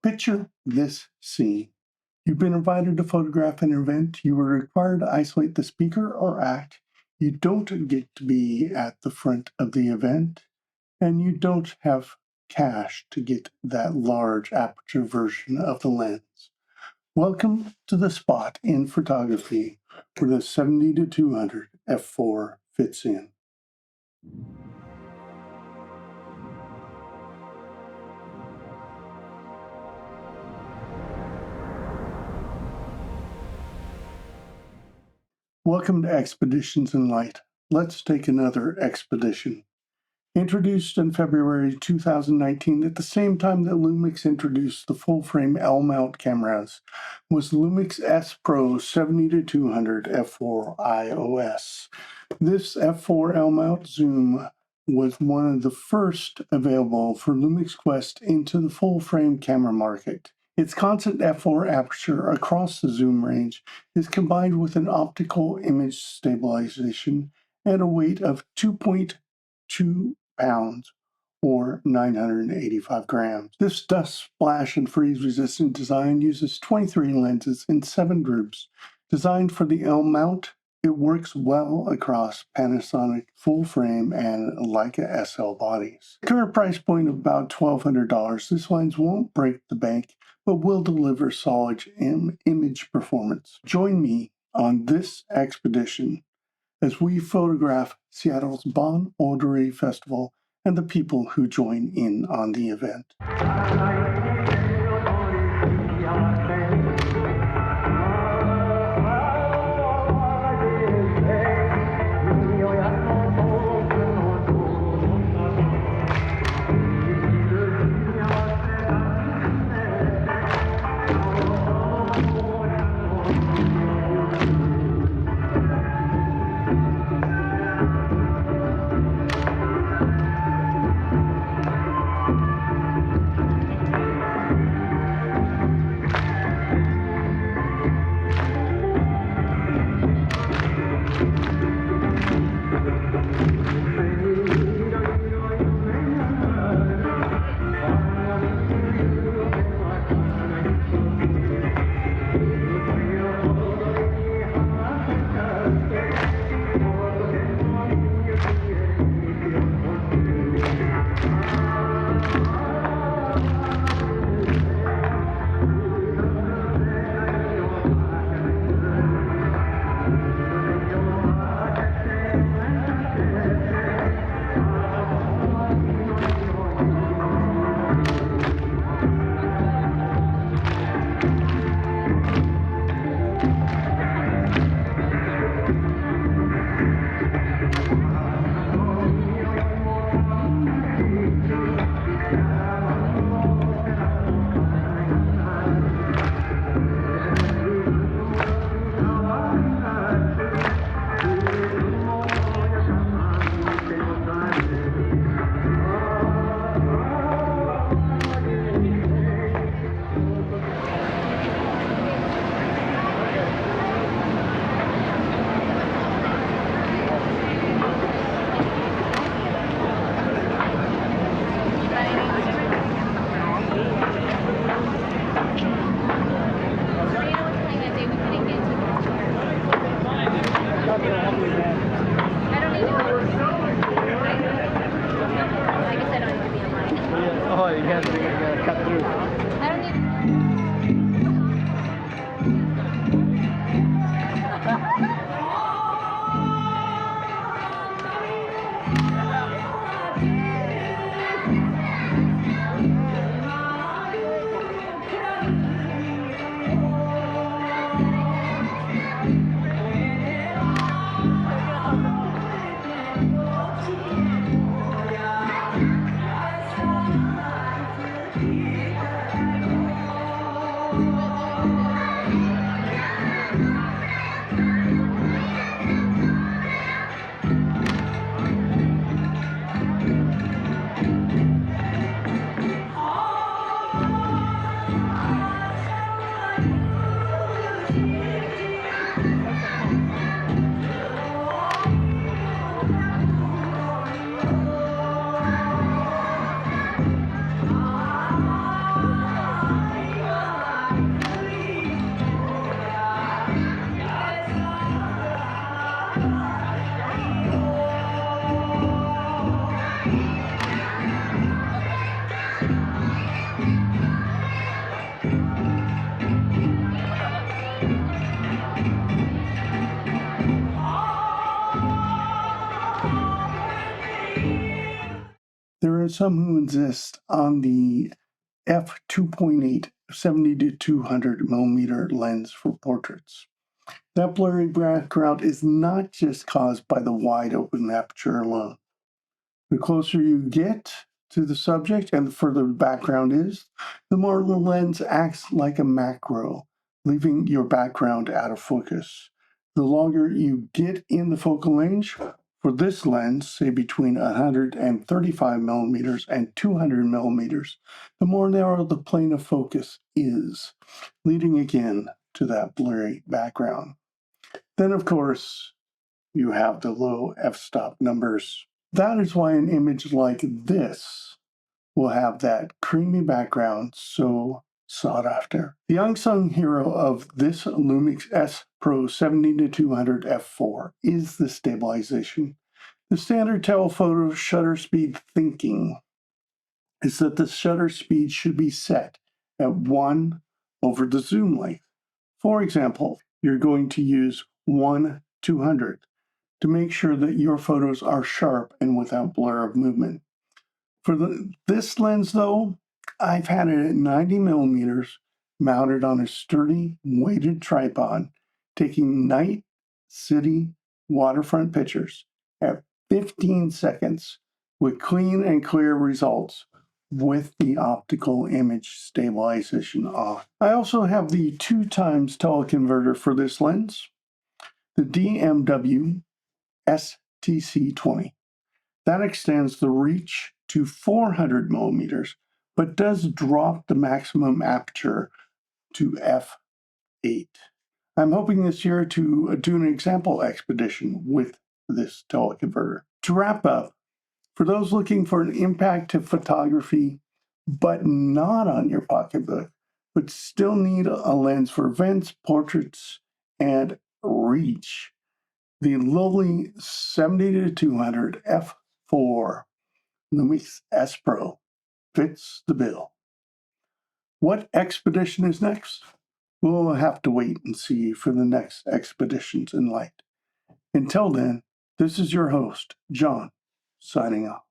Picture this scene. You've been invited to photograph an event. You are required to isolate the speaker or act. You don't get to be at the front of the event, and you don't have cash to get that large aperture version of the lens. Welcome to the spot in photography where the 70-200 f4 fits in. Welcome to Expeditions in Light. Let's take another expedition. Introduced in February 2019, at the same time that Lumix introduced the full-frame L-mount cameras, was Lumix S Pro 70-200 f4 iOS. This f4 L-mount zoom was one of the first available for Lumix Quest into the full-frame camera market. Its constant f4 aperture across the zoom range is combined with an optical image stabilization and a weight of 2.2 pounds or 985 grams. This dust splash and freeze resistant design uses 23 lenses in 7 groups. Designed for the L mount, it works well across Panasonic full frame and Leica SL bodies. Current price point of about $1,200, this lens won't break the bank, but will deliver solid image performance. Join me on this expedition as we photograph Seattle's Bon Odori Festival and the people who join in on the event. are some who insist on the f2.8 70 to 200 millimeter lens for portraits. That blurry background is not just caused by the wide open aperture alone. The closer you get to the subject and the further the background is, the more the lens acts like a macro, leaving your background out of focus. The longer you get in the focal range, for this lens, say between 135 millimeters and 200 millimeters, the more narrow the plane of focus is, leading again to that blurry background. Then, of course, you have the low f-stop numbers. That is why an image like this will have that creamy background so sought after. The unsung hero of this Lumix S Pro 70 to 200 f4 is the stabilization. The standard telephoto shutter speed thinking is that the shutter speed should be set at 1 over the zoom length. For example, you're going to use 1/200 to make sure that your photos are sharp and without blur of movement. For this lens, though, I've had it at 90 millimeters, mounted on a sturdy, weighted tripod, taking night, city, waterfront pictures at 15 seconds with clean and clear results with the optical image stabilization off. I also have the 2x teleconverter for this lens, the DMW STC20. That extends the reach to 400 millimeters, but does drop the maximum aperture to f8. I'm hoping this year to do an example expedition with this teleconverter. To wrap up, for those looking for an impact to photography, but not on your pocketbook, but still need a lens for events, portraits, and reach, the lowly 70 to 200 f4 Lumix S Pro fits the bill. What expedition is next? We'll have to wait and see for the next expeditions in light. Until then, this is your host, John, signing off.